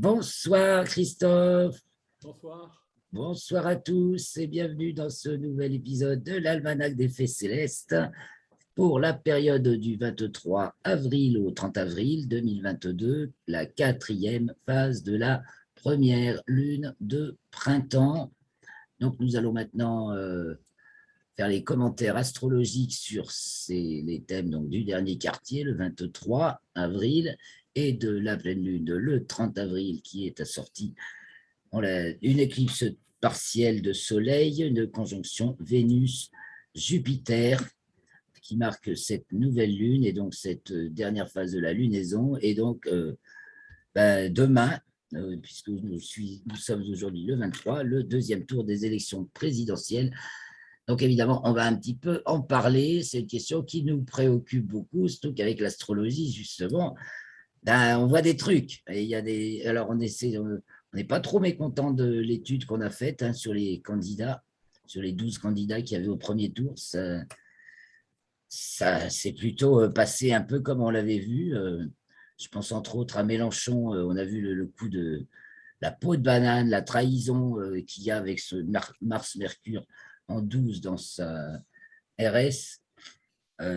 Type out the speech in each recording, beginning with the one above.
Bonsoir Christophe, Bonsoir. bonsoir à tous et bienvenue dans ce nouvel épisode de l'Almanach des Faits Célestes pour la période du 23 avril au 30 avril 2022, la quatrième phase de la première lune de printemps. Donc nous allons maintenant faire les commentaires astrologiques sur les thèmes donc, du dernier quartier, le 23 avril, et de la pleine lune, le 30 avril, qui est assortie une éclipse partielle de Soleil, une conjonction Vénus-Jupiter, qui marque cette nouvelle lune et donc cette dernière phase de la lunaison. Et donc, demain, puisque nous sommes aujourd'hui le 23, le deuxième tour des élections présidentielles. Donc, évidemment, on va un petit peu en parler. C'est une question qui nous préoccupe beaucoup, surtout qu'avec l'astrologie, justement, on voit des trucs. Et il y a des... Alors, on n'est pas trop mécontent de l'étude qu'on a faite sur les candidats, sur les 12 candidats qu'il y avait au premier tour. Ça s'est plutôt passé un peu comme on l'avait vu. Je pense entre autres à Mélenchon. On a vu le coup de la peau de banane, la trahison qu'il y a avec ce Mars-Mercure en 12 dans sa RS.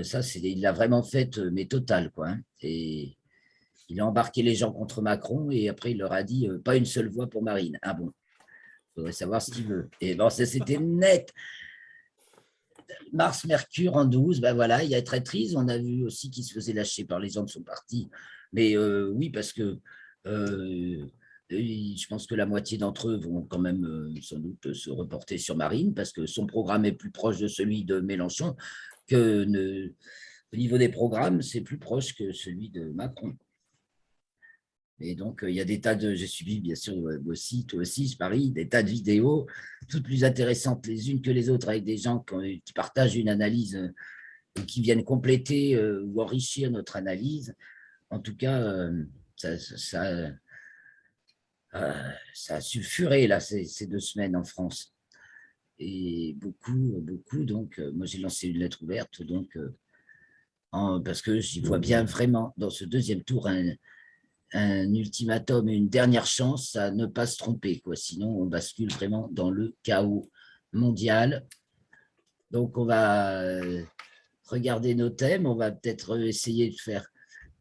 Ça, il l'a vraiment fait, mais total, quoi. Et il a embarqué les gens contre Macron et après, il leur a dit pas une seule voix pour Marine. Ah bon, il faudrait savoir ce qu'il veut. Et bon, ça, c'était net. Mars-Mercure en 12, ben voilà, il y a traîtrise. On a vu aussi qu'il se faisait lâcher par les gens de son parti. Mais oui, parce que je pense que la moitié d'entre eux vont quand même sans doute se reporter sur Marine parce que son programme est plus proche de celui de Mélenchon que au niveau des programmes, c'est plus proche que celui de Macron. Et donc, il y a des tas de, j'ai suivi bien sûr aussi, toi aussi, je parie, des tas de vidéos, toutes plus intéressantes les unes que les autres, avec des gens qui partagent une analyse et qui viennent compléter ou enrichir notre analyse. En tout cas, ça a sulfuré là, ces 2 semaines en France. Et beaucoup, donc, moi j'ai lancé une lettre ouverte, donc, parce que j'y vois bien vraiment dans ce deuxième tour un ultimatum et une dernière chance à ne pas se tromper, quoi. Sinon, on bascule vraiment dans le chaos mondial. Donc, on va regarder nos thèmes. On va peut-être essayer de faire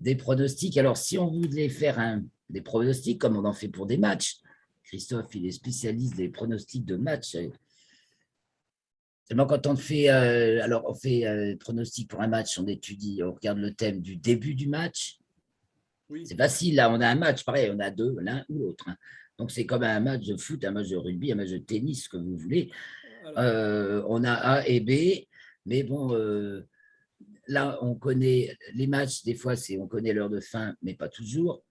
des pronostics. Alors, si on voulait faire des pronostics, comme on en fait pour des matchs, Christophe, il est spécialiste des pronostics de matchs. Seulement, quand on fait, on fait pronostic pour un match, on étudie, on regarde le thème du début du match. Oui. C'est facile, là, on a un match, pareil, on a deux, l'un ou l'autre. Donc, c'est comme un match de foot, un match de rugby, un match de tennis, ce que vous voulez. On a A et B, mais bon, là, on connaît les matchs, des fois, on connaît l'heure de fin, mais pas toujours.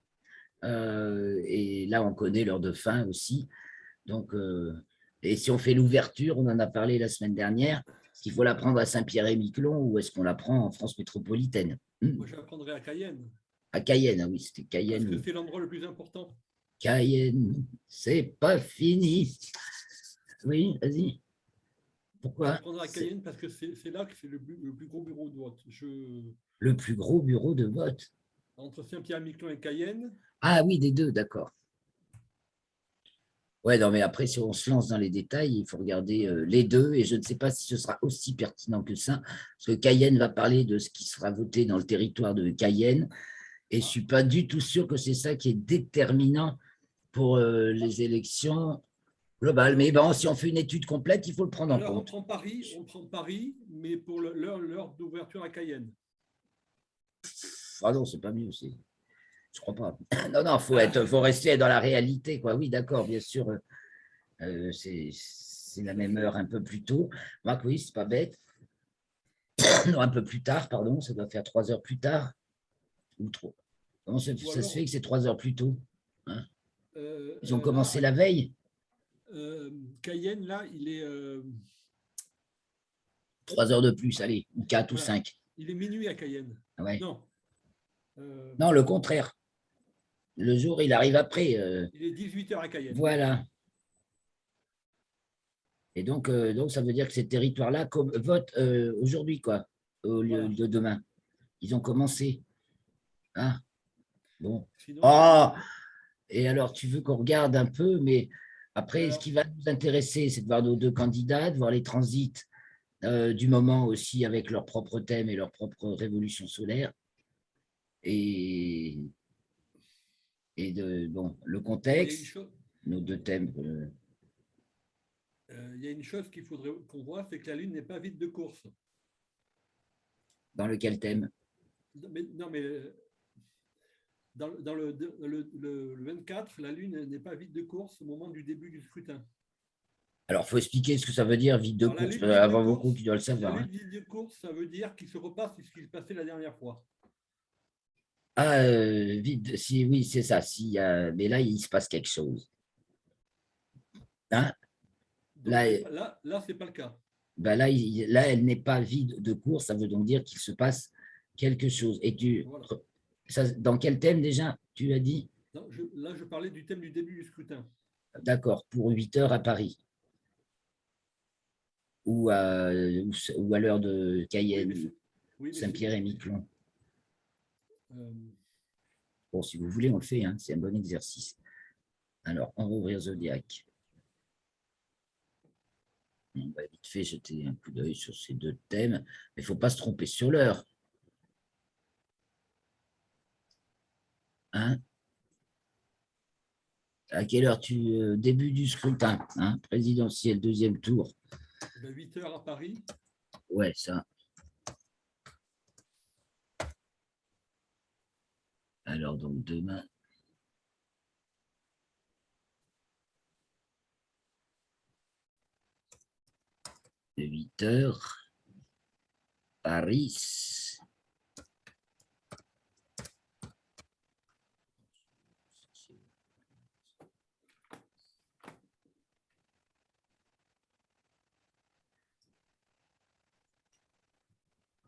Et là, on connaît l'heure de fin aussi. Donc, et si on fait l'ouverture, on en a parlé la semaine dernière, est-ce qu'il faut la prendre à Saint-Pierre-et-Miquelon ou est-ce qu'on la prend en France métropolitaine? Moi, j'apprendrai à Cayenne. À Cayenne, ah oui, c'était Parce que Cayenne. c'est l'endroit le plus important. Cayenne, c'est pas fini. Oui, vas-y. Pourquoi? J'apprendrai à C'est Cayenne parce que c'est là que c'est le plus gros bureau de vote. le plus gros bureau de vote. Entre Saint-Pierre-et-Miquelon et Cayenne. Ah oui, des deux, d'accord. Ouais, non, mais après, si on se lance dans les détails, il faut regarder les deux, et je ne sais pas si ce sera aussi pertinent que ça, parce que Cayenne va parler de ce qui sera voté dans le territoire de Cayenne, et je ne suis pas du tout sûr que c'est ça qui est déterminant pour les élections globales. Mais bon, si on fait une étude complète, il faut le prendre en Alors, compte. on prend Paris, mais pour l'heure d'ouverture à Cayenne. Ah non, c'est pas mieux aussi. Je crois pas. Non, non, faut rester dans la réalité, quoi. Oui, d'accord, bien sûr. C'est la même heure un peu plus tôt. Marc, oui, c'est pas bête. Non, un peu plus tard, pardon, ça doit faire 3 heures plus tard. Ou trop. Comment ça se fait que c'est 3 heures plus tôt, hein? Ils ont là, commencé la veille. Cayenne, là, il est. 3 heures de plus, allez, ou 4 ou Voilà. 5. Il est minuit à Cayenne. Ouais. Non. Euh, Non, le contraire. Le jour, il arrive après. il est 18h à Cayenne. Voilà. Et donc, ça veut dire que ces territoires-là votent aujourd'hui, quoi, au lieu Voilà. de demain. Ils ont commencé. Hein? Bon. Sinon, Oh, Et alors, tu veux qu'on regarde un peu, mais après, ce Alors, qui va nous intéresser, c'est de voir nos deux candidats, de voir les transits du moment aussi avec leur propre thème et leur propre révolution solaire. Et, et de, bon, le alors, il y a une contexte, chose, nos deux thèmes, il y a une chose qu'il faudrait qu'on voit, c'est que la Lune n'est pas vide de course. dans lequel thème. Non, mais dans le 24, la Lune n'est pas vide de course au moment du début du scrutin. Alors, il faut expliquer ce que ça veut dire, vide de Alors, course. Il va y avoir beaucoup qui doivent le la savoir, Lune hein. vide de course, ça veut dire qu'il se repasse ce qui se passait la dernière fois. Ah, vide, si, oui, c'est ça. Si, mais là, il se passe quelque chose. Hein? Donc, Là, là c'est pas le cas. ben là, là, elle n'est pas vide de course. Ça veut donc dire qu'il se passe quelque chose. Et Voilà. ça, dans quel thème déjà, tu as dit? Non, là, je parlais du thème du début du scrutin. D'accord, pour 8 heures à Paris. Ou ou à l'heure de Oui, Cayenne, oui, mais Saint-Pierre et Miquelon. euh, Bon, si vous voulez, on le fait, hein, c'est un bon exercice. Alors, on va ouvrir Zodiac. On va vite fait jeter un coup d'œil sur ces deux thèmes, mais il ne faut pas se tromper sur l'heure. Hein? À quelle heure début du scrutin, hein, présidentiel, deuxième tour. 8 heures à Paris. Ouais, ça. Alors, donc, demain, de 8 heures, Paris.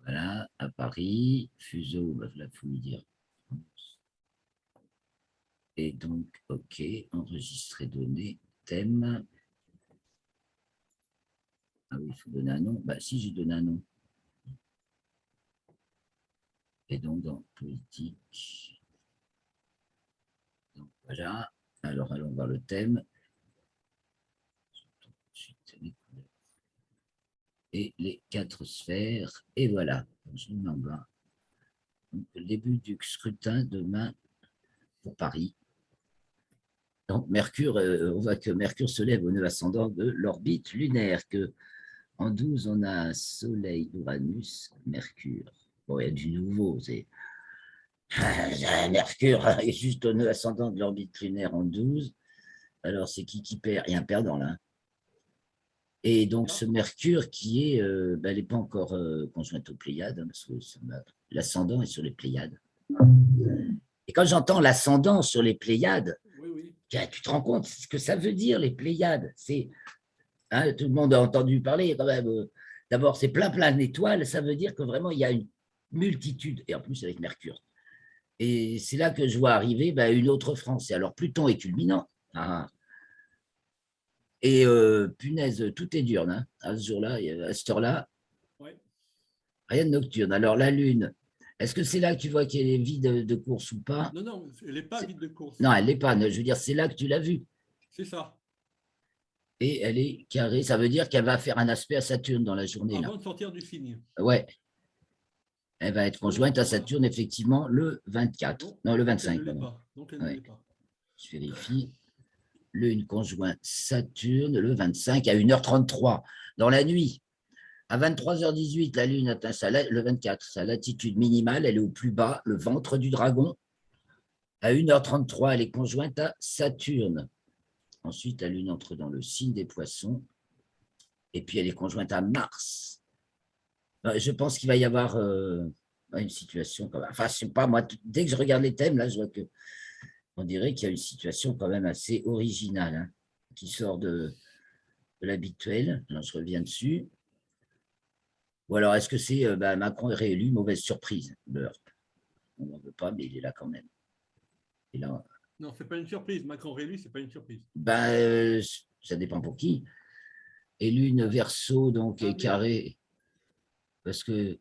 Voilà, à Paris, fuseau, bah, là, il faut lui dire. Et donc, OK, enregistrer données, thème. Ah oui, il faut donner un nom. Bah, si, j'ai donné un nom. Et donc, dans politique. Donc, voilà. Alors, allons voir le thème. Ensuite, les couleurs. Et les 4 sphères. Et voilà. Je mets en bas. Donc, le début du scrutin demain pour Paris. Donc, Mercure, on voit que Mercure se lève au nœud ascendant de l'orbite lunaire, que en 12, on a Soleil, Uranus, Mercure. Bon, il y a du nouveau, c'est Mercure est juste au nœud ascendant de l'orbite lunaire en 12. Alors, c'est qui perd? Il y a un perdant là. Et donc, ce Mercure qui est, elle n'est pas encore conjointe aux Pléiades, hein, parce que l'ascendant est sur les Pléiades. Et quand j'entends l'ascendant sur les Pléiades, Oui, oui. tu te rends compte ce que ça veut dire, les Pléiades. Hein, tout le monde a entendu parler quand même. D'abord, c'est plein d'étoiles. Ça veut dire que vraiment, il y a une multitude, et en plus avec Mercure. Et c'est là que je vois arriver une autre France. Et alors, Pluton est culminant. Ah. Et punaise, tout est diurne, hein, à ce jour-là, à cette heure-là. Ouais. Rien de nocturne. Alors, la Lune, est-ce que c'est là que tu vois qu'elle est vide de course ou pas? Non, non, elle n'est pas vide de course. Non, elle n'est pas. Je veux dire, c'est là que tu l'as vue. C'est ça. Et elle est carrée. Ça veut dire qu'elle va faire un aspect à Saturne dans la journée, là. Avant de sortir du signe. Ouais. Elle va être conjointe à Voilà. Saturne, effectivement, le 24. Non, le Donc elle ne 25, l'est pardon. pas. Donc elle ne Ouais. l'est pas. Je vérifie. Lune conjointe Saturne, le 25 à 1h33, dans la nuit. À 23h18, la Lune atteint le 24, sa latitude minimale, elle est au plus bas, le ventre du dragon. À 1h33, elle est conjointe à Saturne. Ensuite, la Lune entre dans le signe des poissons. Et puis, elle est conjointe à Mars. Je pense qu'il va y avoir une situation quand même. Enfin, je sais pas, moi, dès que je regarde les thèmes, là, je vois que on dirait qu'il y a une situation quand même assez originale, hein, qui sort de l'habituel. Alors, je reviens dessus. Ou alors, est-ce que c'est Macron est réélu, mauvaise surprise? On n'en veut pas, mais il est là quand même. Et là, Non, ce n'est pas une surprise. Macron réélu, ce n'est pas une surprise. ça dépend pour qui. Et Lune verso, donc Ah, mais carré, parce que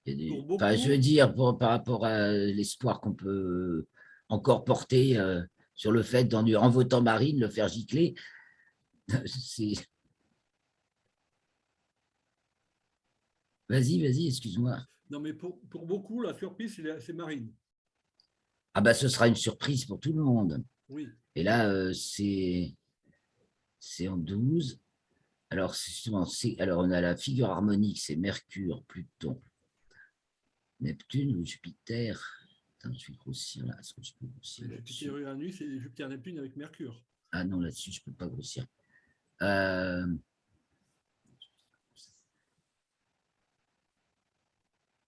pour je veux beaucoup, dire, par rapport à l'espoir qu'on peut encore porté sur le fait, en votant Marine, le faire gicler. Vas-y, excuse-moi. Non, mais pour beaucoup, la surprise, c'est Marine. Ah bah ce sera une surprise pour tout le monde. Oui. Et là, c'est en 12. Alors, justement, alors, on a la figure harmonique, c'est Mercure, Pluton, Neptune ou Jupiter. Attends, je vais grossir là. Est-ce que je peux grossir Jupiter là-dessus? Uranus et Jupiter Neptune avec Mercure. Ah non, là-dessus, je ne peux pas grossir. Euh,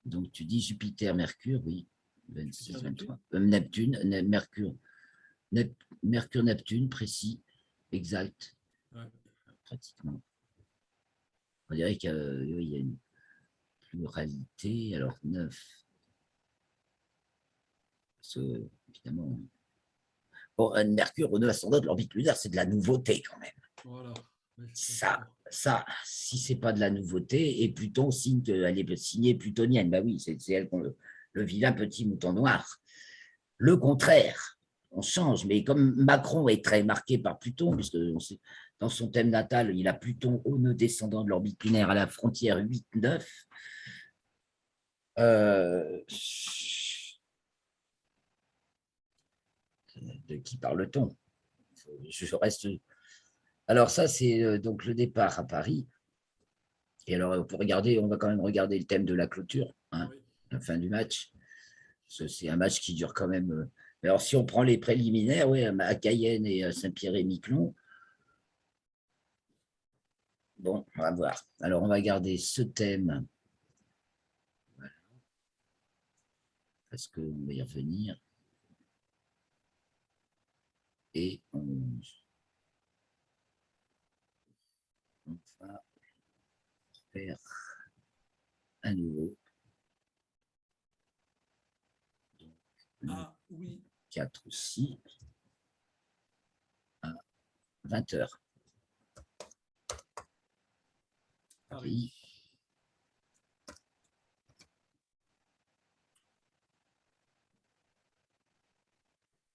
donc, tu dis Jupiter, Mercure, oui. 26, Jupiter Neptune. 23. Neptune, Mercure. Mercure, Neptune, précis, exact, Ouais. pratiquement. On dirait qu'il y a une pluralité. Alors, 9. Parce que, évidemment, bon, Mercure au 9 ascendant de l'orbite lunaire, c'est de la nouveauté quand même. Voilà. Ouais, Ça, si c'est pas de la nouveauté, et Pluton signe qu'elle est signée plutonienne, bah oui, c'est elle qu'on le vilain petit mouton noir. Le contraire, on change, mais comme Macron est très marqué par Pluton, puisque dans son thème natal, il a Pluton au nœud descendant de l'orbite lunaire à la frontière 8-9. De qui parle-t-on? Je reste. Alors ça, c'est donc le départ à Paris. Et alors, on va quand même regarder le thème de la clôture, hein, oui. la fin du match. C'est un match qui dure quand même. Alors, si on prend les préliminaires, oui, à Cayenne et à Saint-Pierre-et-Miquelon, bon, on va voir. Alors, on va garder ce thème, voilà, parce qu'on va y revenir. Et on va faire à nouveau. Donc, Ah oui. 4 aussi à 20h. Paris.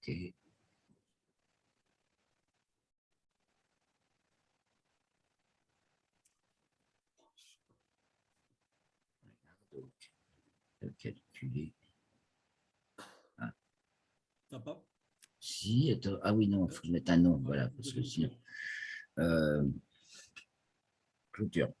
Paris. Ok. Donc, calculer. Ah, T'as pas. si, ah oui, non, il faut que je mette un nom, Ouais, voilà, parce que deuxième sinon. tour. Clôture.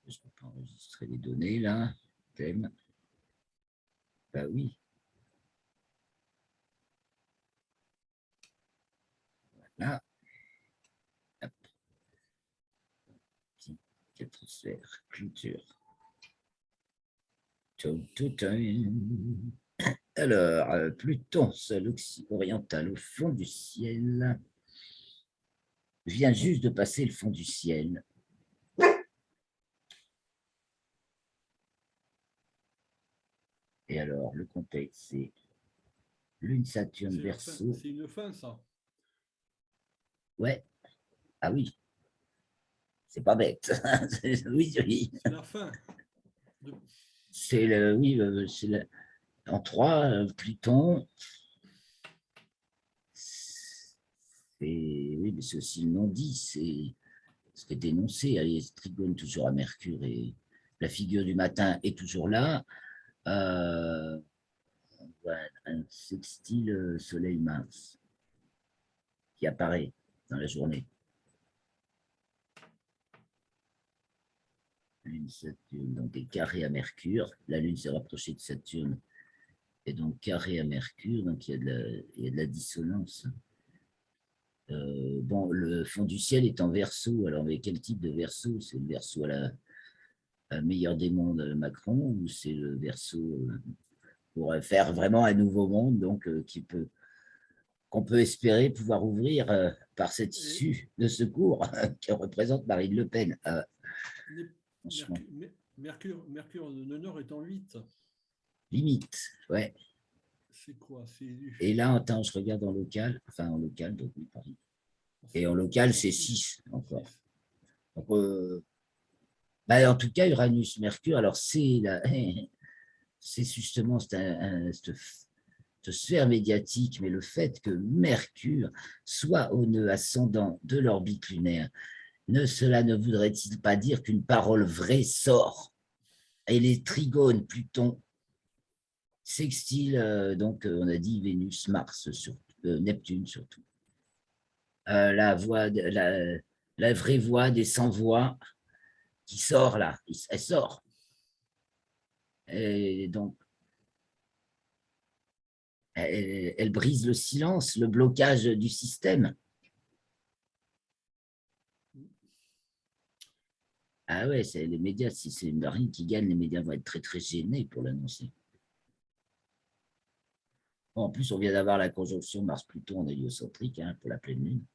Je ne peux pas enregistrer les données là. Thème. Bah oui. Voilà. Hop. 4 sphères. Clôture. Alors, Pluton, seul oriental au fond du ciel. Je viens juste de passer le fond du ciel. Et alors, le contexte, c'est Lune, Saturne, Verseau. C'est une fin, ça. Ouais. Ah oui, c'est pas bête. Oui, oui. C'est la fin. De... C'est le, oui, en 3, Pluton. Oui, mais c'est aussi le non-dit, c'est ce qui est dénoncé. Allez, Trigone toujours à Mercure et la figure du matin est toujours là. On voit un sextile Soleil-Mars qui apparaît dans la journée. Lune, Saturne, donc est carré à Mercure. La Lune s'est rapprochée de Saturne et donc carré à Mercure, donc il y a de la dissonance. Bon, le fond du ciel est en verso. Alors, mais quel type de verso? C'est le verso à la meilleur des mondes Macron ou c'est le verso pour faire vraiment un nouveau monde donc qu'on peut espérer pouvoir ouvrir par cette Et issue de secours que représente Marine Le Pen. Franchement, Mercure de Nord est en 8. limite, ouais. C'est quoi? C'est Et là, attends, je regarde en local, enfin en local, donc oui, Paris. Et en local, c'est 6 encore. 6. Donc, bah, en tout cas, Uranus-Mercure, alors c'est justement cette sphère médiatique, mais le fait que Mercure soit au nœud ascendant de l'orbite lunaire, cela ne voudrait-il pas dire qu'une parole vraie sort? Et les trigones, Pluton, sextile, donc on a dit Vénus, Mars, Neptune surtout. La voix, la vraie voix des sans-voix qui sort là, elle sort. Et donc, elle brise le silence, le blocage du système. Ah ouais, c'est les médias, si c'est Marine qui gagne, les médias vont être très très gênés pour l'annoncer. Bon, en plus, on vient d'avoir la conjonction Mars-Pluton en héliocentrique hein, pour la pleine lune.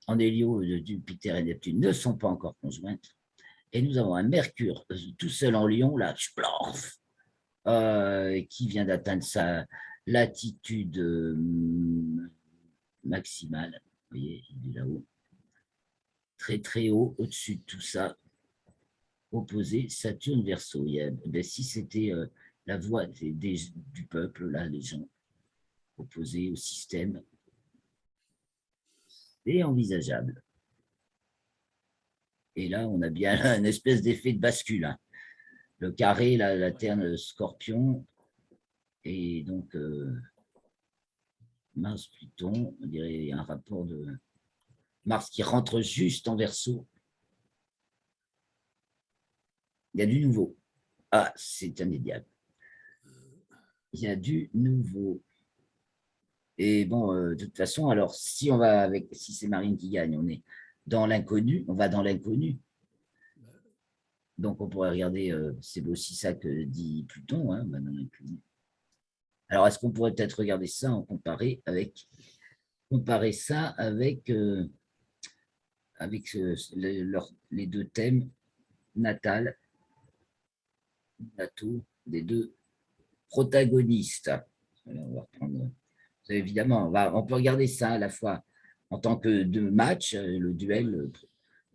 En hélio, Jupiter et Neptune ne sont pas encore conjointes. Et nous avons un Mercure tout seul en Lion, là, qui vient d'atteindre sa latitude maximale. Vous voyez, il est là-haut. Très très haut, au-dessus de tout ça, opposé Saturne Verseau. Ben, si c'était la voix du peuple, là, les gens opposés au système, c'est envisageable. Et là, on a bien une espèce d'effet de bascule. Hein. Le carré, la Terre, le Scorpion, et donc Mars, Pluton, on dirait un rapport de Mars qui rentre juste en Verseau. Il y a du nouveau. Ah, c'est indéniable. Il y a du nouveau. Et bon, de toute façon, alors si on va avec, si c'est Marine qui gagne, on est dans l'inconnu, on va dans l'inconnu. Donc on pourrait regarder, c'est aussi ça que dit Pluton, hein, dans l'inconnu. Alors est-ce qu'on pourrait peut-être regarder ça en comparer ça avec les deux thèmes nataux des deux protagonistes. Alors, on va reprendre, évidemment, on peut regarder ça à la fois en tant que de match, le duel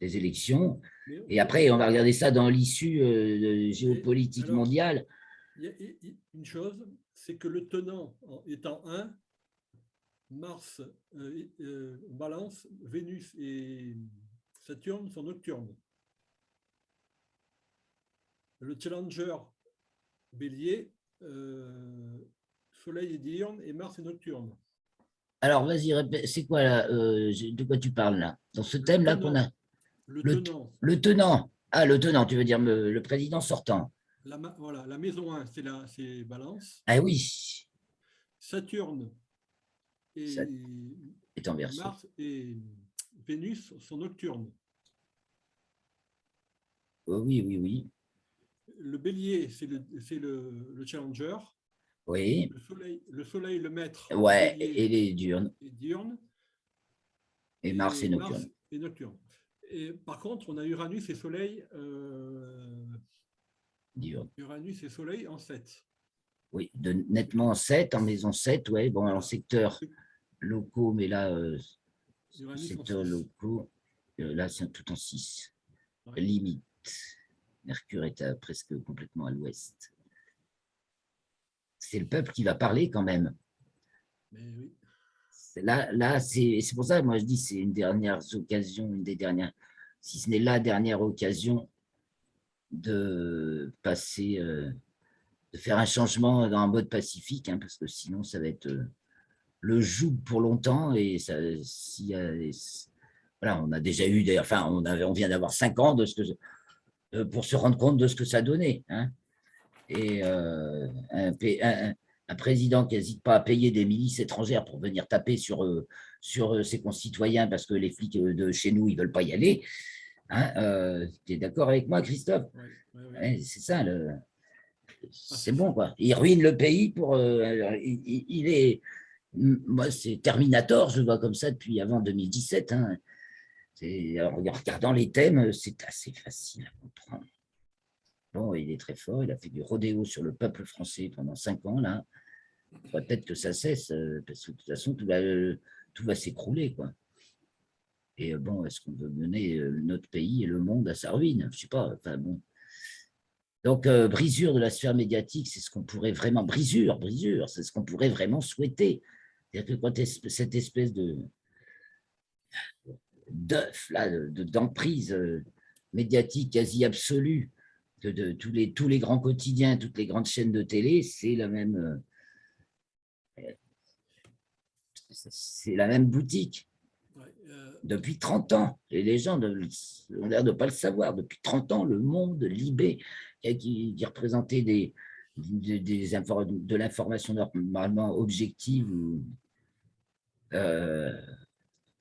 des élections, et après, on va regarder ça dans l'issue géopolitique Alors, mondiale. il y a une chose, c'est que le tenant étant 1, Mars, Balance, Vénus et Saturne sont nocturnes. Le challenger Bélier, Soleil est diurne et Mars est nocturne. Alors, vas-y, c'est quoi là de quoi tu parles là? Dans ce thème-là qu'on a Le le, tenant. le tenant. Ah, le tenant, tu veux dire le président sortant. Voilà, la maison 1, c'est Balance. Ah oui, Saturne ça et est en Verseau. Mars et Vénus sont nocturnes. Oh, oui, oui, oui. Le bélier, c'est le challenger. Oui, Le soleil, le maître du ouais, et bélier les diurnes. est diurne Et Mars et est Mars nocturne. est nocturne. Et par contre, on a Uranus et Soleil, Diurne. Uranus et Soleil en 7. Oui, nettement en 7, en maison 7, ouais, bon, en Voilà. secteur locaux, mais là, Uranus en secteur 6. locaux, là, c'est tout en 6. Ouais. Limite. Mercure est presque complètement à l'ouest. C'est le peuple qui va parler quand même. Mais oui. Là c'est pour ça, moi je dis, c'est une dernière occasion, une des dernières, si ce n'est la dernière occasion de passer, de faire un changement dans un mode pacifique, hein, parce que sinon ça va être le joug pour longtemps. Et ça, voilà, on a déjà eu, enfin, on vient d'avoir 5 ans pour se rendre compte de ce que ça donnait. Hein. Et un président qui n'hésite pas à payer des milices étrangères pour venir taper sur ses concitoyens parce que les flics de chez nous, ils ne veulent pas y aller. Hein, tu es d'accord avec moi, Christophe? Ouais, ouais, ouais. Ouais, c'est ça, Ah, c'est c'est bon, ça. quoi. Il ruine le pays il est. Moi, c'est Terminator, je le vois comme ça depuis avant 2017. Hein. En regardant les thèmes, c'est assez facile à comprendre. Bon, il est très fort, il a fait du rodéo sur le peuple français pendant 5 ans, là. Il faudrait peut-être que ça cesse, parce que de toute façon, tout va s'écrouler, quoi. Et bon, est-ce qu'on veut mener notre pays et le monde à sa ruine? Je ne sais pas. Enfin, bon. Donc, brisure de la sphère médiatique, c'est ce qu'on pourrait vraiment, brisure, c'est ce qu'on pourrait vraiment souhaiter. C'est-à-dire que quand cette espèce d'œuf, là, d'emprise médiatique quasi absolue que de tous les grands quotidiens, toutes les grandes chaînes de télé, c'est la même boutique Ouais, depuis 30 ans. Et les gens ont l'air de ne pas le savoir. Depuis 30 ans, le Monde, Libé, qui représentait de l'information normalement objective ou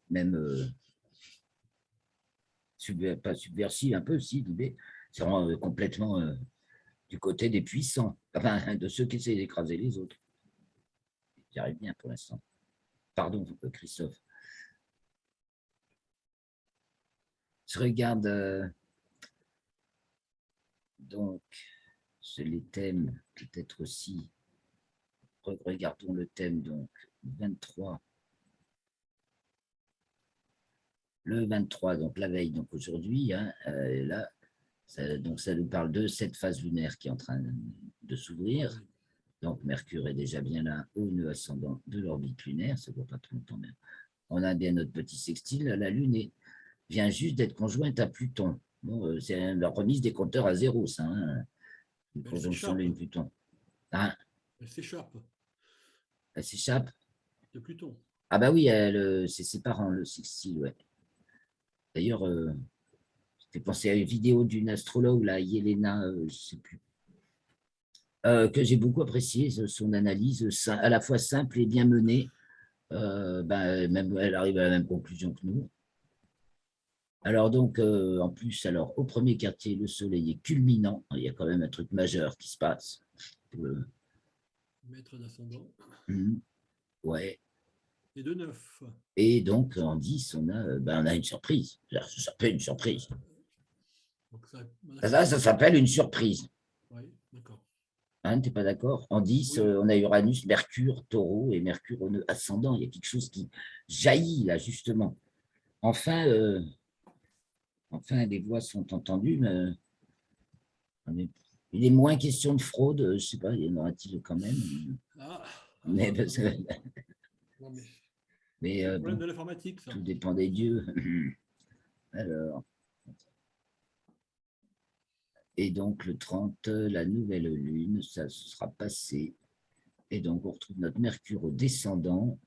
même pas subversive, un peu aussi, Libé, c'est vraiment complètement du côté des puissants, enfin, de ceux qui essaient d'écraser les autres. J'y arrive bien pour l'instant. Pardon, Christophe. Je regarde donc les thèmes, peut-être aussi. Regardons le thème donc 23. Le 23, donc la veille, donc aujourd'hui, hein, là, donc ça nous parle de cette phase lunaire qui est en train de s'ouvrir. Donc Mercure est déjà bien là au nœud ascendant de l'orbite lunaire, ça ne voit pas trop longtemps même. On a bien notre petit sextile, la Lune vient juste d'être conjointe à Pluton. Bon, c'est la remise des compteurs à zéro, ça, hein, une conjonction Lune-Pluton. Hein, elle s'échappe elle s'échappe. de Pluton. Ah bah oui, c'est ses parents, le sextile, ouais. D'ailleurs, fait penser à une vidéo d'une astrologue, là, Yelena, je ne sais plus, que j'ai beaucoup apprécié, son analyse à la fois simple et bien menée. Même, elle arrive à la même conclusion que nous. Alors donc, en plus, alors, au premier quartier, le soleil est culminant. Il y a quand même un truc majeur qui se passe. Maître d'ascendant. Ouais. Et de 9. Et donc, en 10, on a une surprise. Ça s'appelle une surprise. Donc Ça s'appelle une surprise. Oui, d'accord. Hein, tu n'es pas d'accord? En 10, Oui. on a Uranus, Mercure, Taureau et Mercure au nœud ascendant. Il y a quelque chose qui jaillit là, justement. Enfin, les voix sont entendues, mais il est moins question de fraude. Je ne sais pas, il y en aura-t-il quand même? Mais, non, mais mais c'est le problème bon, de l'informatique, ça. tout dépend des dieux. Alors, et donc le 30, la nouvelle lune, ça sera passé. Et donc, on retrouve notre Mercure au descendant,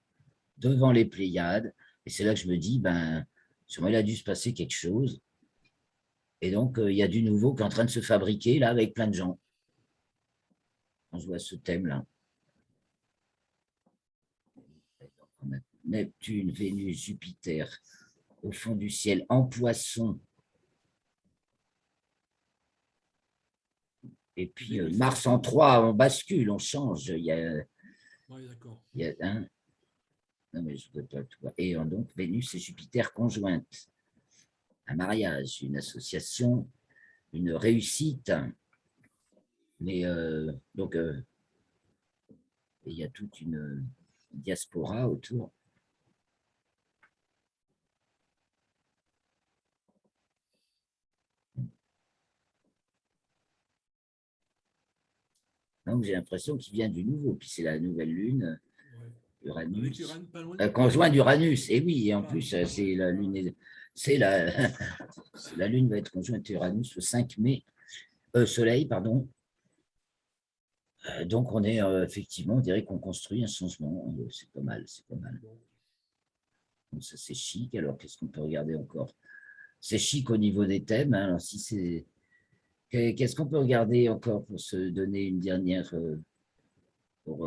devant les Pléiades. Et c'est là que je me dis, sûrement, il a dû se passer quelque chose. Et donc, il y a du nouveau qui est en train de se fabriquer, là, avec plein de gens. Quand je vois ce thème-là. On a Neptune, Vénus, Jupiter, au fond du ciel, en poisson. Et puis, Mars en 3, on bascule, on change. Il y a, oui, d'accord. il y a un... Non, mais je ne veux pas tout voir. Et donc, Vénus et Jupiter conjointes. Un mariage, une association, une réussite. Mais donc, il y a toute une diaspora autour. Donc, j'ai l'impression qu'il vient du nouveau. Puis c'est la nouvelle lune, Uranus. Conjoint d'Uranus. Et oui, et en plus, c'est la lune. La lune va être conjointe à Uranus le 5 mai. Soleil, pardon. Donc, on est effectivement, on dirait qu'on construit un changement. C'est pas mal, c'est pas mal. Donc, ça, c'est chic. Alors, qu'est-ce qu'on peut regarder encore? C'est chic au niveau des thèmes. Hein. Alors, si c'est. Qu'est-ce qu'on peut regarder encore pour se donner une dernière. Pour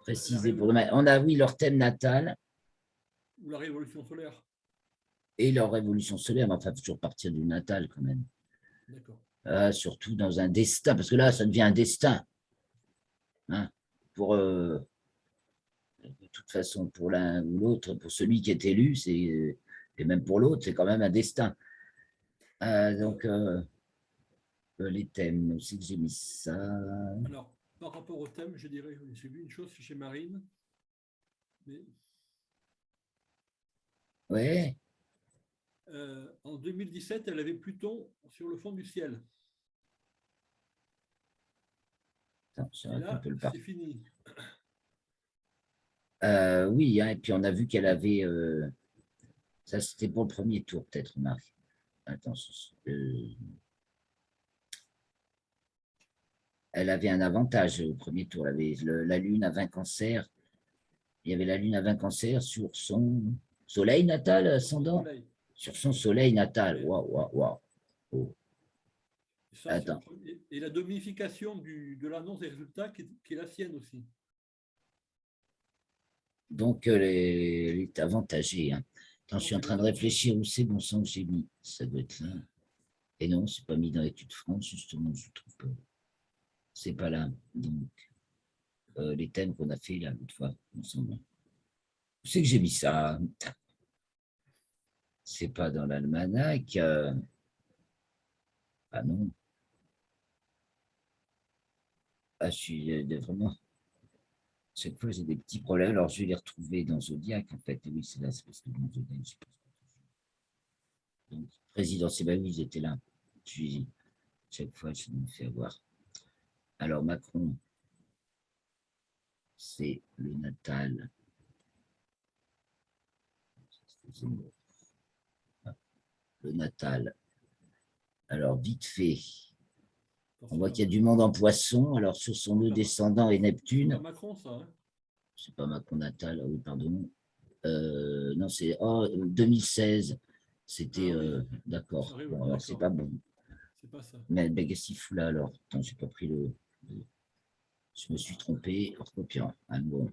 préciser pour demain. On a, oui, leur thème natal. Ou la révolution solaire. Et leur révolution solaire, mais enfin, il faut toujours partir du natal quand même. D'accord. Surtout dans un destin, parce que là, ça devient un destin. Hein, pour, de toute façon, pour l'un ou l'autre, pour celui qui est élu, et même pour l'autre, c'est quand même un destin. Donc, les thèmes, c'est que j'ai mis ça. Alors, par rapport au thème, je dirais, j'ai vu une chose chez Marine. Mais... Ouais. en 2017, elle avait Pluton sur le fond du ciel. Attends, Et j'arrête un là, peu le c'est fini. Oui, hein, et puis on a vu qu'elle avait. Ça, c'était pour le premier tour, peut-être, Marc. Attends, elle avait un avantage au premier tour. Elle avait la Lune à 20 cancers. Il y avait la Lune à 20 cancers sur son soleil natal Sur son ascendant. soleil. Sur son soleil natal. Ouais. Waouh, waouh, waouh. Oh, Ça, c'est le attends. premier. Et la domification de l'annonce des résultats qui est la sienne aussi. Donc, elle est avantagée, hein. Attends, je suis Donc, en elle train est de avantagée. réfléchir où c'est bon sang que j'ai mis. Ça doit être là. Et non, c'est pas mis dans l'étude France, justement, je trouve pas. C'est pas là. Donc, les thèmes qu'on a fait là, l'autre fois, ensemble. Où c'est que j'ai mis ça? C'est pas dans l'almanach. Ah non. Ah, je suis vraiment. Chaque fois, j'ai des petits problèmes. Alors, je vais les retrouver dans Zodiac, en fait. Et oui, c'est là, c'est parce que dans Zodiac, je pense. Donc, présidentiel, bah oui, ils étaient là. Puis, chaque fois, je me fais avoir. Alors, Macron, c'est le natal. Le natal. Alors, vite fait, on voit qu'il y a du monde en poisson. Alors, sur son nœud descendant et C'est pas Neptune. Macron, ça. Hein. C'est pas Macron natal, ah oui, pardon. Non, c'est 2016. C'était Ah oui, d'accord. Bon, alors c'est d'accord. pas bon. C'est pas ça. Mais ben, qu'est-ce qu'il fout là alors? Attends, j'ai pas pris je me suis trompé en copiant. Ah bon,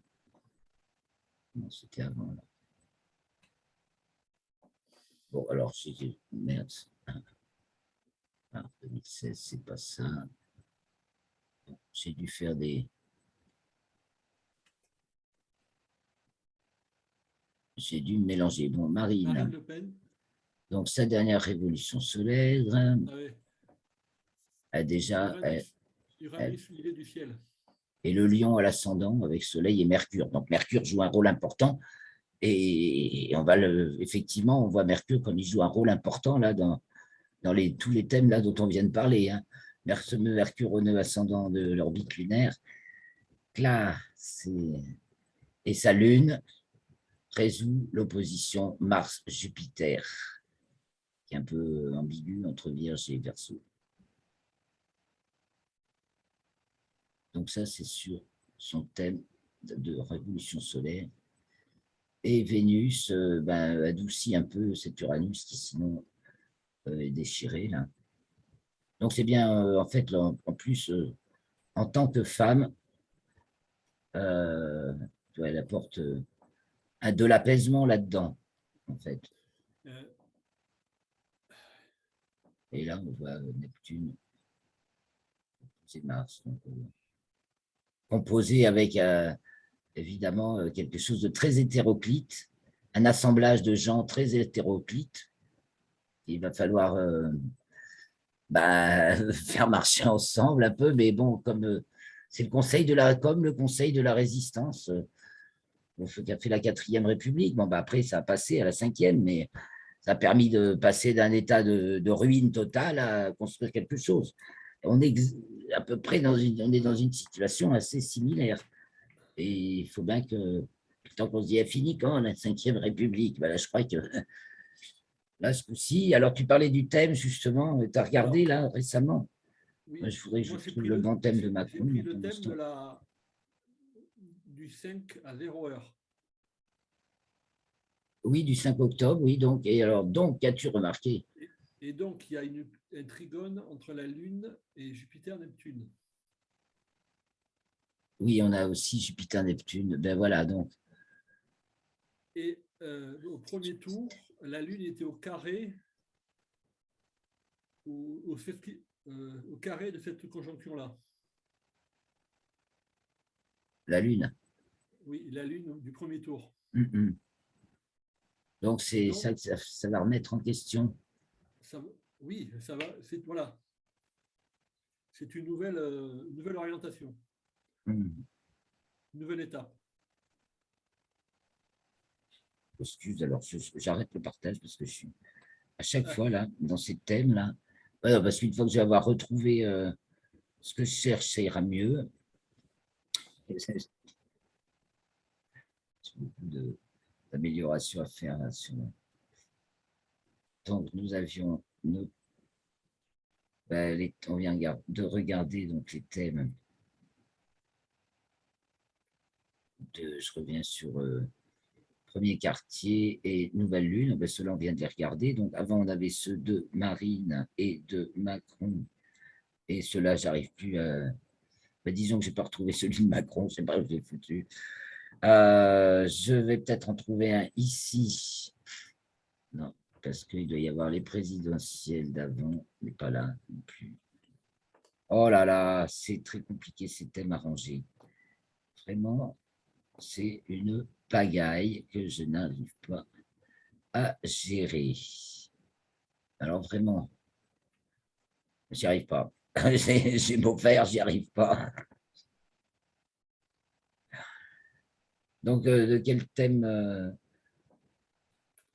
non, c'était avant là. Bon, alors j'ai. Merde. Ah, 2016, c'est pas ça. J'ai dû faire des. J'ai dû me mélanger. Bon, Marine Marine. Le Pen. Donc, sa dernière révolution solaire Ah oui. a déjà. Uranus. Uranus, l'idée du ciel. Et le lion à l'ascendant avec Soleil et Mercure. Donc, Mercure joue un rôle important. Et on va effectivement, on voit Mercure comme il joue un rôle important là dans tous les thèmes là dont on vient de parler. Hein. Mercure au nœud ascendant de l'orbite lunaire. Là, et sa lune résout l'opposition Mars-Jupiter, qui est un peu ambiguë entre Vierge et Verseau. Donc ça, c'est sur son thème de révolution solaire. Et Vénus adoucit un peu cet Uranus qui sinon est déchiré là. Donc c'est bien, en fait, là, en plus, en tant que femme, euh, elle apporte de l'apaisement là-dedans, en fait. Euh, Et là, on voit Neptune, c'est Mars, donc, composé avec évidemment quelque chose de très hétéroclite, un assemblage de gens très hétéroclites. Il va falloir faire marcher ensemble un peu, mais bon, comme c'est le conseil comme le conseil de la résistance, qui a fait la 4e République. Bon, après, ça a passé à la 5e, mais ça a permis de passer d'un état de ruine totale à construire quelque chose. On est à peu près on est dans une situation assez similaire. Et il faut bien que, tant qu'on se dit, elle finit quand la 5e République? Là, je crois que là, ce coup-ci, alors tu parlais du thème, justement, tu as regardé alors, là récemment. Moi, oui, je voudrais que je moi trouve le bon thème de j'ai Macron pris le pendant ce thème temps. du 5 à 0 heure. Oui, du 5 octobre, oui, donc. Et alors, donc, qu'as-tu remarqué? Et donc, il y a un trigone entre la Lune et Jupiter-Neptune. Oui, on a aussi Jupiter-Neptune. Ben voilà, donc. Et au premier tour, la Lune était au carré, au carré de cette conjonction-là. La Lune. Oui, la Lune du premier tour. Donc, Et c'est donc, ça que ça va remettre en question. ça, oui, ça va. Voilà, c'est une nouvelle orientation, Mm. une nouvelle étape. Excuse, alors j'arrête le partage parce que je suis à chaque Ah, fois, là, dans ces thèmes-là. Ouais, non, parce qu'une fois que je vais avoir retrouvé ce que je cherche, ça ira mieux. J'ai beaucoup d'améliorations à faire là, donc, nous avions on vient de regarder donc les thèmes je reviens sur Premier quartier et Nouvelle Lune. Ben, ceux-là, on vient de les regarder. Donc, avant, on avait ceux de Marine et de Macron. Et ceux-là, j'arrive plus à. Ben, disons que je n'ai pas retrouvé celui de Macron. Je ne sais pas où je l'ai foutu. Je vais peut-être en trouver un ici. Non, parce qu'il doit y avoir les présidentielles d'avant, mais pas là non plus. Oh là là, c'est très compliqué ces thèmes à ranger. Vraiment, c'est une pagaille que je n'arrive pas à gérer. Alors vraiment, j'y arrive pas. J'ai beau faire, j'y arrive pas. Donc, de quel thème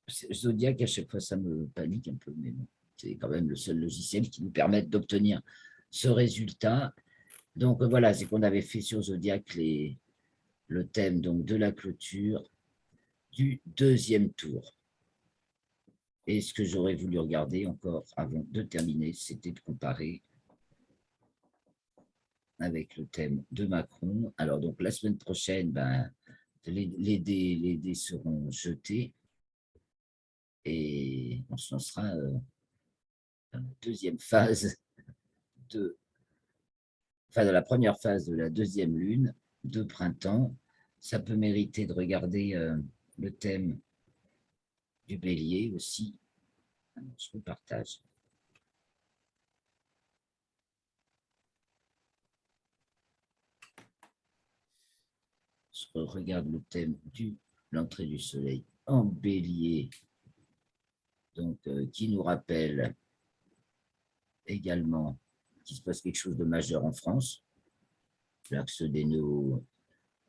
Zodiac, à chaque fois, ça me panique un peu, mais bon, c'est quand même le seul logiciel qui nous permette d'obtenir ce résultat. Donc, voilà, c'est qu'on avait fait sur Zodiac le thème donc, de la clôture du deuxième tour. Et ce que j'aurais voulu regarder encore avant de terminer, c'était de comparer avec le thème de Macron. Alors, donc, la semaine prochaine, ben, les dés seront jetés et on s'en sera dans la deuxième phase de, enfin, de la première phase de la deuxième lune de printemps. Ça peut mériter de regarder le thème du bélier aussi. Je vous partage. Je regarde le thème de l'entrée du soleil en bélier, donc qui nous rappelle également qu'il se passe quelque chose de majeur en France, l'axe des nœuds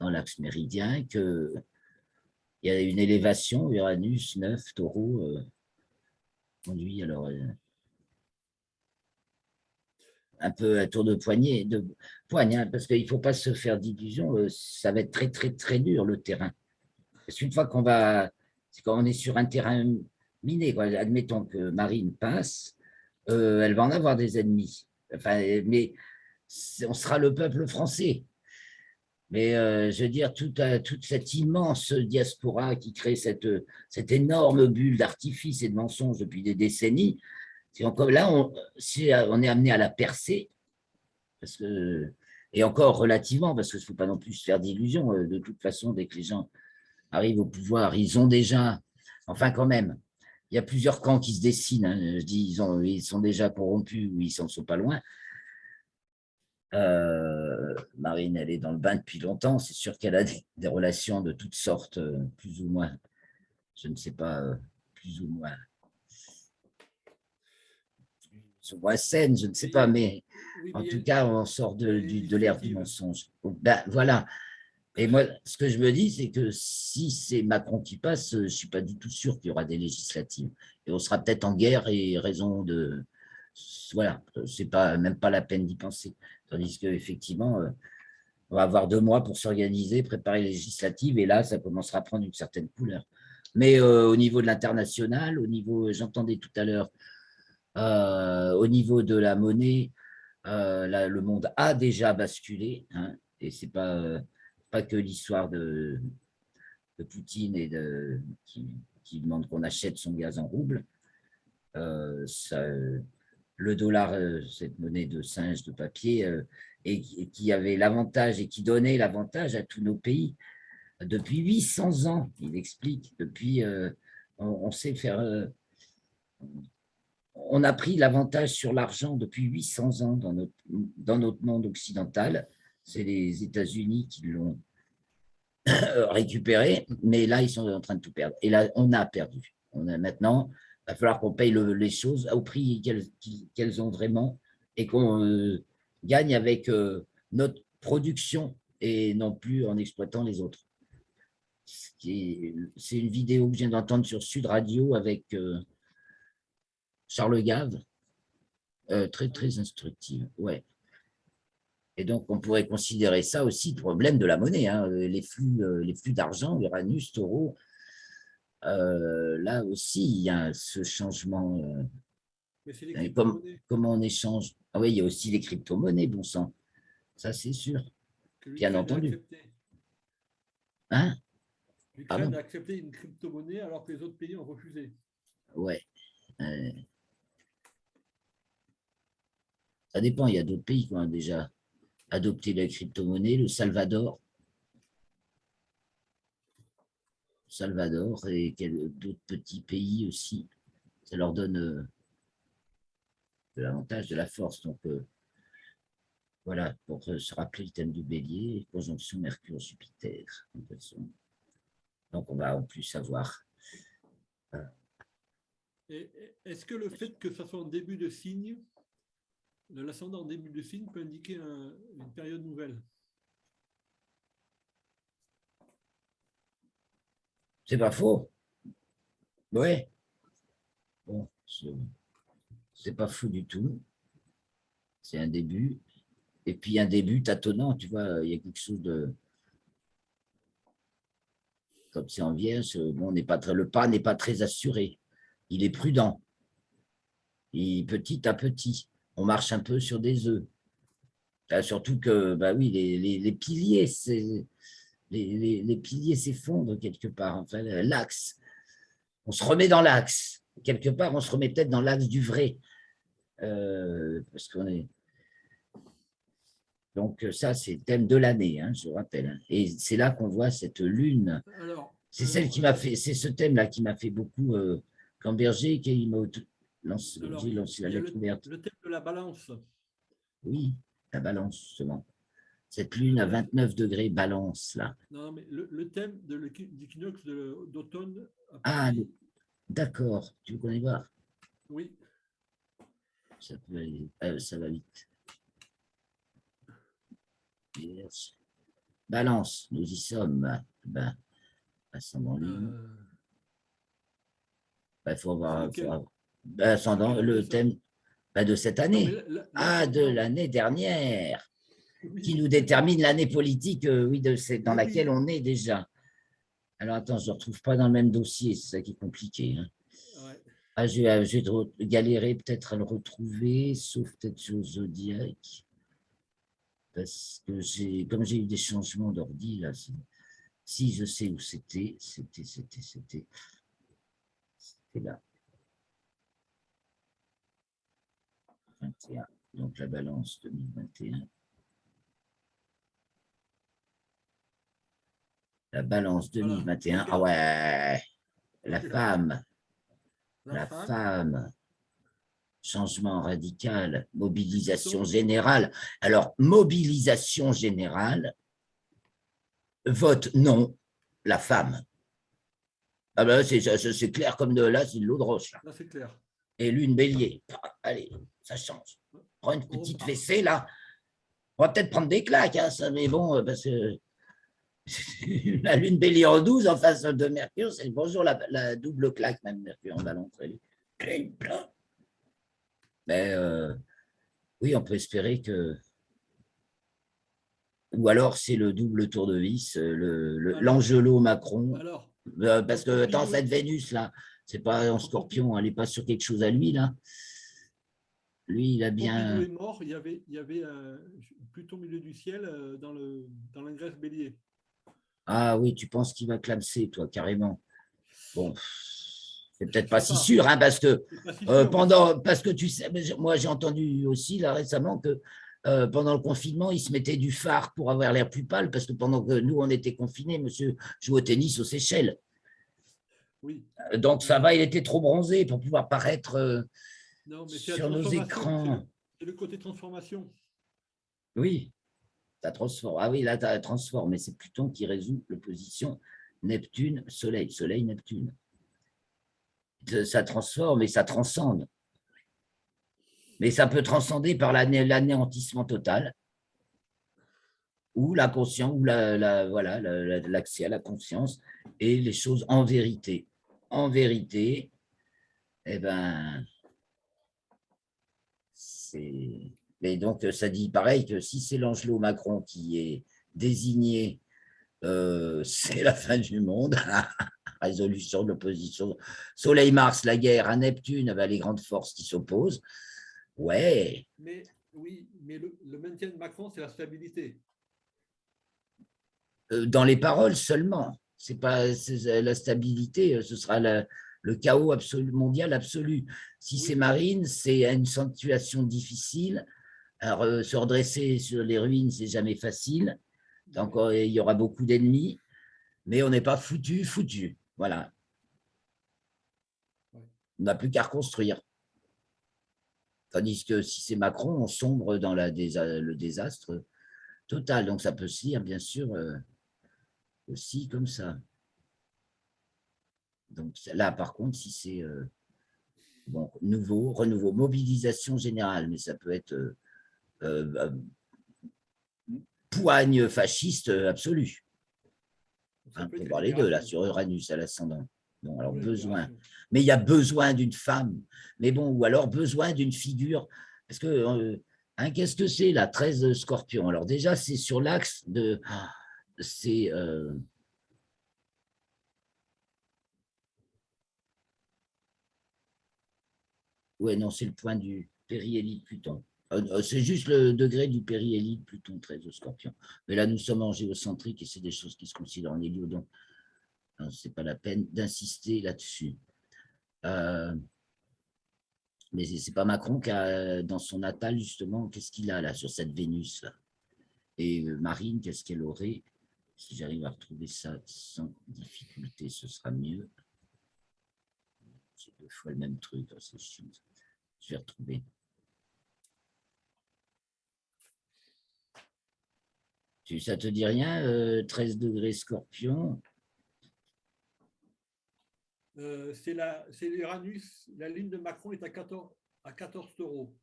dans l'axe méridien, qu'il y a une élévation, Uranus 9, taureau, conduit alors un peu à tour de poignée, de poigne, hein, parce qu'il ne faut pas se faire d'illusions, ça va être très, très, très dur le terrain. Parce qu'une fois qu'on va, c'est quand on est sur un terrain miné, quoi, admettons que Marine passe, elle va en avoir des ennemis. Enfin, mais on sera le peuple français. Mais je veux dire, toute cette immense diaspora qui crée cette énorme bulle d'artifice et de mensonges depuis des décennies, là, on est amené à la percer, parce que, et encore relativement, parce qu'il ne faut pas non plus se faire d'illusions. De toute façon, dès que les gens arrivent au pouvoir, ils ont déjà, enfin quand même, il y a plusieurs camps qui se dessinent. Hein. Je dis, ils sont déjà corrompus ou ils n'en sont pas loin. Marine, elle est dans le bain depuis longtemps. C'est sûr qu'elle a des relations de toutes sortes, plus ou moins, je ne sais pas, plus ou moins saines, je ne sais pas, mais, mais oui, en mais tout cas, on sort il y a les de l'ère du législatives. mensonge. Ben, voilà. Et moi, ce que je me dis, c'est que si c'est Macron qui passe, je ne suis pas du tout sûr qu'il y aura des législatives. Et on sera peut-être en guerre et raison de. Voilà, c'est pas, même pas la peine d'y penser. Tandis qu'effectivement, on va avoir 2 mois pour s'organiser, préparer les législatives, et là, ça commencera à prendre une certaine couleur. Mais au niveau de l'international, au niveau, j'entendais tout à l'heure, au niveau de la monnaie, le monde a déjà basculé, hein, et c'est pas que l'histoire de Poutine qui demande qu'on achète son gaz en rouble. Ça, le dollar, cette monnaie de singe de papier, et qui avait l'avantage et qui donnait l'avantage à tous nos pays depuis 800 ans, il explique. Depuis, on sait faire. On a pris l'avantage sur l'argent depuis 800 ans dans notre monde occidental. C'est les États-Unis qui l'ont récupéré, mais là, ils sont en train de tout perdre. Et là, on a perdu. Maintenant, il va falloir qu'on paye les choses au prix qu'elles ont vraiment et qu'on gagne avec notre production et non plus en exploitant les autres. C'est une vidéo que je viens d'entendre sur Sud Radio avec Charles Gave, très, très instructive, ouais. Et donc, on pourrait considérer ça aussi le problème de la monnaie, hein, les flux d'argent, Uranus, Taureau. Là aussi, il y a ce changement. Mais c'est les Comme, crypto-monnaies comment on échange? Ah oui, il y a aussi les crypto-monnaies, bon sang. Ça, c'est sûr, que bien l'Ukraine a entendu. accepté. Hein? L'Ukraine Pardon? a accepté une crypto-monnaie alors que les autres pays ont refusé. Ouais. euh, Ça dépend, il y a d'autres pays qui ont déjà adopté la crypto-monnaie, le Salvador et d'autres petits pays aussi. Ça leur donne de l'avantage, de la force. Donc, voilà, pour se rappeler le thème du bélier, conjonction Mercure-Jupiter. Donc, on va en plus avoir. Et est-ce que le fait que ça soit en début de signe, l'ascendant en début de signe peut indiquer une période nouvelle? C'est pas faux. Ouais. Bon, c'est pas fou du tout. C'est un début. Et puis, un début tâtonnant, tu vois, il y a quelque chose de. Comme c'est en vierge, bon, le pas n'est pas très assuré. Il est prudent. Et petit à petit, on marche un peu sur des œufs. Surtout que, bah oui, les piliers, les piliers s'effondrent quelque part. Enfin, l'axe, on se remet dans l'axe. Quelque part, on se remet peut-être dans l'axe du vrai. Parce qu'on est. Donc, ça, c'est le thème de l'année, hein, je rappelle. Hein. Et c'est là qu'on voit cette lune. Alors, C'est celle qui m'a fait, c'est ce thème-là qui m'a fait beaucoup. Quand Berger, qui m'a alors, j'ai lancé la il y a lettre ouverte. le thème de la balance. Oui, la balance, justement. Cette Le lune à thème, 29 degrés balance, là. non, mais le thème de l'équinoxe d'automne à Ah, Paris, d'accord, tu connais pas. oui. Ça peut aller, ça va vite. Vierge. Balance, nous y sommes. Ben, ascendant lune. euh, Il faut c'est avoir, lequel? C'est ascendant, quelle année le ça? thème de cette Non, mais année. Ah, de l'ascendant, l'année dernière, qui oui. nous détermine l'année politique, oui, dans Mais laquelle oui, on est déjà. Alors attends, je ne retrouve pas dans le même dossier, c'est ça qui est compliqué. Hein. ouais. Ah, je vais galérer peut-être à le retrouver, sauf peut-être sur Zodiac, parce que comme j'ai eu des changements d'ordi, là, si je sais où c'était là, 21. Donc la balance 2021. La balance Voilà. 2021. Ah Regarde, ouais, la regarde. femme, La la femme, femme. Changement radical, et mobilisation Pluton, générale. Alors, mobilisation générale, vote non, la femme. Ah ben, c'est clair comme de là, c'est de l'eau de roche. Là. là c'est clair. Et lune bélier. Allez, ça change. Prends une On petite repart. fessée là. On va peut-être prendre des claques, hein, ça, mais bon, parce que la lune bélier en 12 en face de Mercure, c'est bonjour la double claque, même Mercure en balance. Mais oui, on peut espérer que. Ou alors c'est le double tour de vis, Alors, l'Angelo Macron. alors, Parce donc que, pour attends, résumer, cette Vénus, là, c'est pas en quand Pompidou, scorpion, elle n'est pas sur quelque chose à lui, là. Lui, il a quand Pompidou bien. est mort, il y avait Pluton au milieu du ciel dans l'ingresse bélier. Ah oui, tu penses qu'il va clamser, toi, carrément. Bon, c'est Je peut-être ne pas sais si pas. sûr, hein, parce que C'est pas si sûr, mais c'est. parce que tu sais, moi j'ai entendu aussi là récemment que pendant le confinement, il se mettait du fard pour avoir l'air plus pâle, parce que pendant que nous on était confinés, monsieur jouait au tennis aux Seychelles. Oui. Donc ça va, Euh, il était trop bronzé pour pouvoir paraître non, mais c'est la sur nos transformation. écrans. C'est le côté transformation. Oui, ça transforme. Ah oui, là, ça transforme, mais c'est Pluton qui résout l'opposition Neptune-Soleil, Soleil-Neptune. Ça transforme et ça transcende. Mais ça peut transcender par l'anéantissement total ou la conscience, ou voilà, l'accès à la conscience et les choses en vérité. En vérité, eh ben, Mais donc, ça dit pareil que si c'est l'Angelo Macron qui est désigné, c'est la fin du monde. Résolution de l'opposition. Soleil-Mars, la guerre, à Neptune, bah, les grandes forces qui s'opposent. Ouais. Mais oui, mais le maintien de Macron, c'est la stabilité. Dans les paroles seulement. C'est pas la stabilité, ce sera le chaos absolu, mondial absolu. Si c'est Marine, c'est une situation difficile. Alors, se redresser sur les ruines, c'est jamais facile. Donc, il y aura beaucoup d'ennemis, mais on n'est pas foutu. Voilà. On n'a plus qu'à reconstruire. Tandis que si c'est Macron, on sombre dans le désastre total. Donc, ça peut se lire, bien sûr, aussi comme ça. Donc là, par contre, si c'est bon, renouveau, mobilisation générale, mais ça peut être poigne fasciste absolue. On peut voir les deux, là, sur Uranus à l'ascendant. Bon, alors besoin. Mais il y a besoin d'une femme. Mais bon, ou alors besoin d'une figure. Parce que, qu'est-ce que c'est, la 13 Scorpion? Alors déjà, c'est sur l'axe de... C'est... ouais, non, c'est le point du périhélie Pluton. C'est juste le degré du périhélie Pluton 13 au Scorpion. Mais là, nous sommes en géocentrique et c'est des choses qui se considèrent en hélio, donc ce n'est pas la peine d'insister là-dessus. Mais ce n'est pas Macron qui a, dans son natal, justement, qu'est-ce qu'il a là sur cette Vénus là? Et Marine, qu'est-ce qu'elle aurait? Si j'arrive à retrouver ça sans difficulté, ce sera mieux. C'est 2 fois le même truc, c'est chiant. Je vais retrouver. Ça te dit rien, 13 degrés Scorpion? C'est l'Uranus, la ligne de Macron est à 14 taureaux.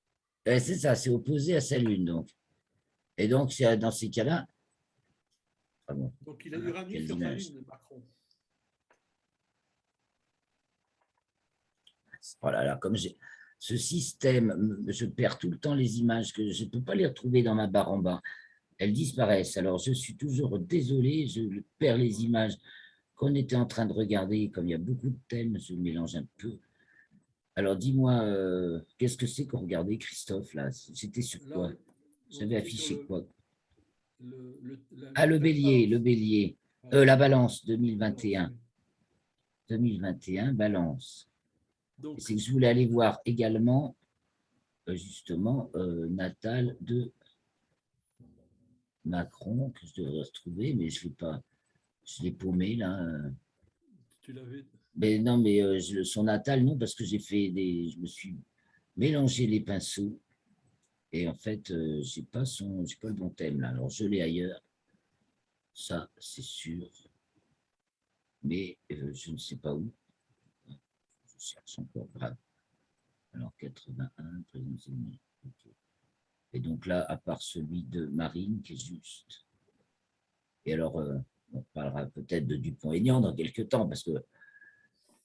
C'est ça, c'est opposé à sa lune, donc. Et donc, dans ces cas-là... Ah bon, donc, il a Uranus sur sa lune, Macron. Voilà, là, comme ce système, je perds tout le temps les images, que je ne peux pas les retrouver dans ma barre en bas. Elles disparaissent. Alors, je suis toujours désolé, je perds les images qu'on était en train de regarder. Comme il y a beaucoup de thèmes, je mélange un peu. Alors, dis-moi, qu'est-ce que c'est qu'on regardait, Christophe, là? C'était sur quoi? J'avais affiché quoi? Le bélier. La balance, 2021. 2021, balance. C'est que je voulais aller voir également, justement, natal de Macron, que je devrais retrouver, mais je l'ai paumé, là. Tu l'avais? Mais non, mais son natal, non, parce que je me suis mélangé les pinceaux, et en fait, je n'ai pas le bon thème, là. Alors, je l'ai ailleurs, ça, c'est sûr, mais je ne sais pas où. Je cherche encore, grave. Alors, 81, présence ennemie. Okay. Et donc là, à part celui de Marine, qui est juste. Et alors, on parlera peut-être de Dupont-Aignan dans quelques temps, parce que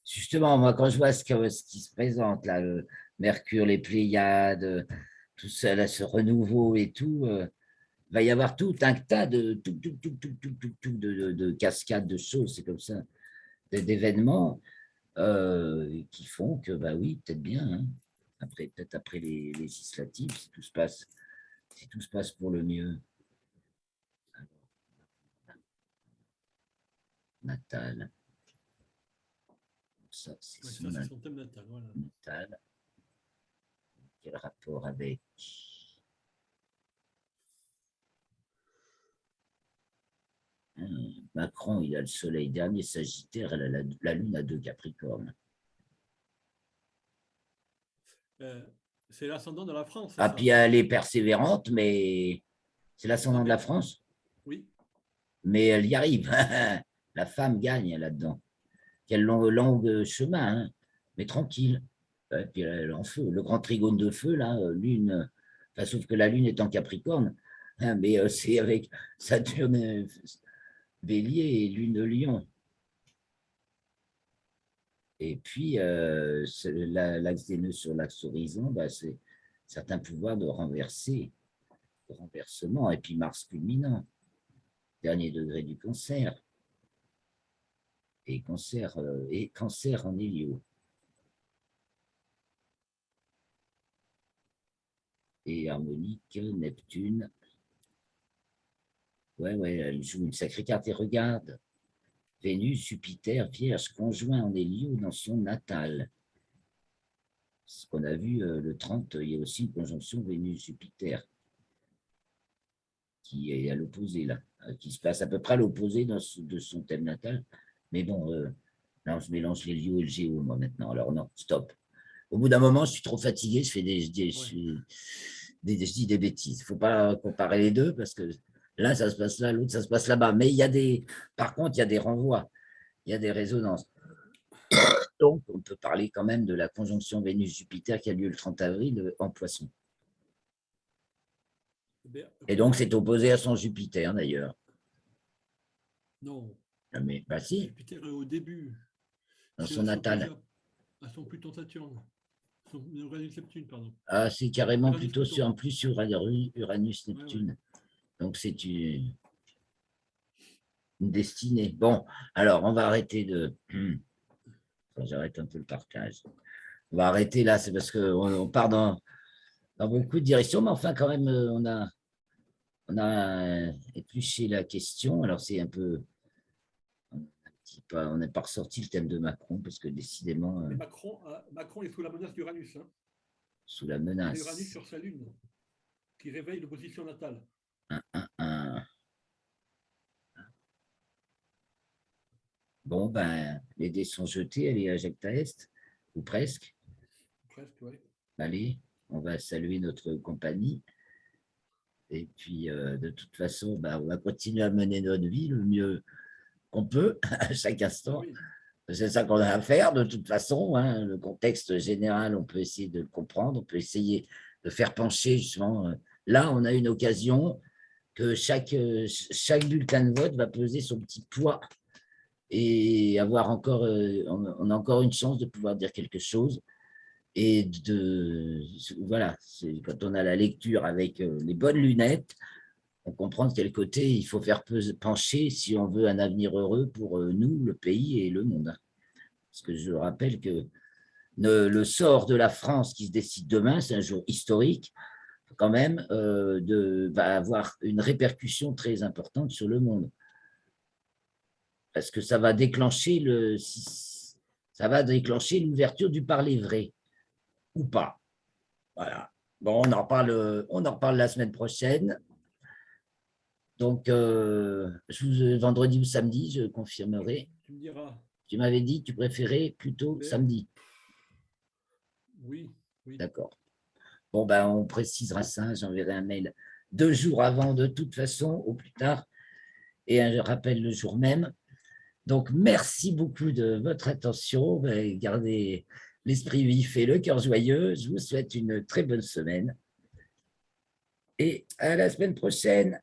justement, moi, quand je vois ce qui se présente, là, le Mercure, les Pléiades, tout ça, là, ce renouveau et tout, il va y avoir tout un tas de cascades de choses, c'est comme ça, d'événements qui font que, bah oui, peut-être bien, hein, peut-être après les législatives, si tout se passe pour le mieux. Natal. Ça, c'est son thème natal. Voilà. Natal. Quel rapport avec Macron, il a le soleil dernier Sagittaire, elle a la lune à 2 Capricornes. C'est l'ascendant de la France. Ah, puis elle est persévérante, mais c'est l'ascendant de la France? Oui. Mais elle y arrive. La femme gagne là-dedans. Quel long chemin, hein, mais tranquille. Et puis elle est en feu. Le grand trigone de feu, là, lune, enfin, sauf que la lune est en Capricorne, hein, mais c'est avec Saturne Bélier et Lune Lion. Et puis, l'axe des nœuds sur l'axe horizon, bah, certains pouvoirs de renversement, et puis Mars culminant, dernier degré du cancer, et cancer en hélio. Et harmonique, Neptune. Ouais, elle joue une sacrée carte. Et regarde, Vénus, Jupiter, Vierge, conjoint en hélio dans son natal. Ce qu'on a vu le 30, il y a aussi une conjonction Vénus-Jupiter qui est à l'opposé, là, qui se passe à peu près à l'opposé de son thème natal. Mais bon, là, je mélange l'hélio et le géo, moi, maintenant. Alors non, stop. Au bout d'un moment, je suis trop fatigué, je dis des bêtises. Il ne faut pas comparer les deux parce que l'un, ça se passe là, l'autre, ça se passe là-bas. Mais par contre, il y a des renvois, il y a des résonances. Donc, on peut parler quand même de la conjonction Vénus-Jupiter qui a lieu le 30 avril en Poisson. Et donc, c'est opposé à son Jupiter, d'ailleurs. Non. Mais, bah si. Jupiter est au début. Dans son natal. À son Pluton-Saturne. Son Uranus-Neptune, pardon. Ah, c'est carrément plutôt sur Uranus-Neptune. Ouais. Donc, c'est une destinée. Bon, alors, on va arrêter de... J'arrête un peu le partage. On va arrêter là, c'est parce qu'on part dans beaucoup de directions, mais enfin, quand même, on a épluché la question. Alors, c'est un peu... On n'est pas ressorti le thème de Macron, parce que décidément... Macron est sous la menace d'Uranus. Hein. Sous la menace. Uranus sur sa lune, qui réveille l'opposition natale. Bon, ben, les dés sont jetés, allez à Jacta Est, ou presque. Presque, oui. Allez, on va saluer notre compagnie. Et puis, de toute façon, ben, on va continuer à mener notre vie le mieux qu'on peut, à chaque instant. Oui. C'est ça qu'on a à faire, de toute façon. Hein. Le contexte général, on peut essayer de le comprendre, on peut essayer de faire pencher, justement. Là, on a une occasion que chaque bulletin de vote va peser son petit poids et avoir encore, on a encore une chance de pouvoir dire quelque chose. Et voilà, quand on a la lecture avec les bonnes lunettes, on comprend de quel côté il faut faire pencher si on veut un avenir heureux pour nous, le pays et le monde. Parce que je rappelle que le sort de la France qui se décide demain, c'est un jour historique, quand même, va avoir une répercussion très importante sur le monde. Parce que ça va déclencher l'ouverture du parler vrai, ou pas. Voilà. Bon, on en reparle la semaine prochaine. Donc, vendredi ou samedi, je confirmerai. Tu me diras. Tu m'avais dit que tu préférais plutôt samedi. Oui. D'accord. Bon, ben, on précisera ça. J'enverrai un mail 2 jours avant, de toute façon, au plus tard. Et un rappel le jour même. Donc, merci beaucoup de votre attention. Gardez l'esprit vif et le cœur joyeux. Je vous souhaite une très bonne semaine. Et à la semaine prochaine.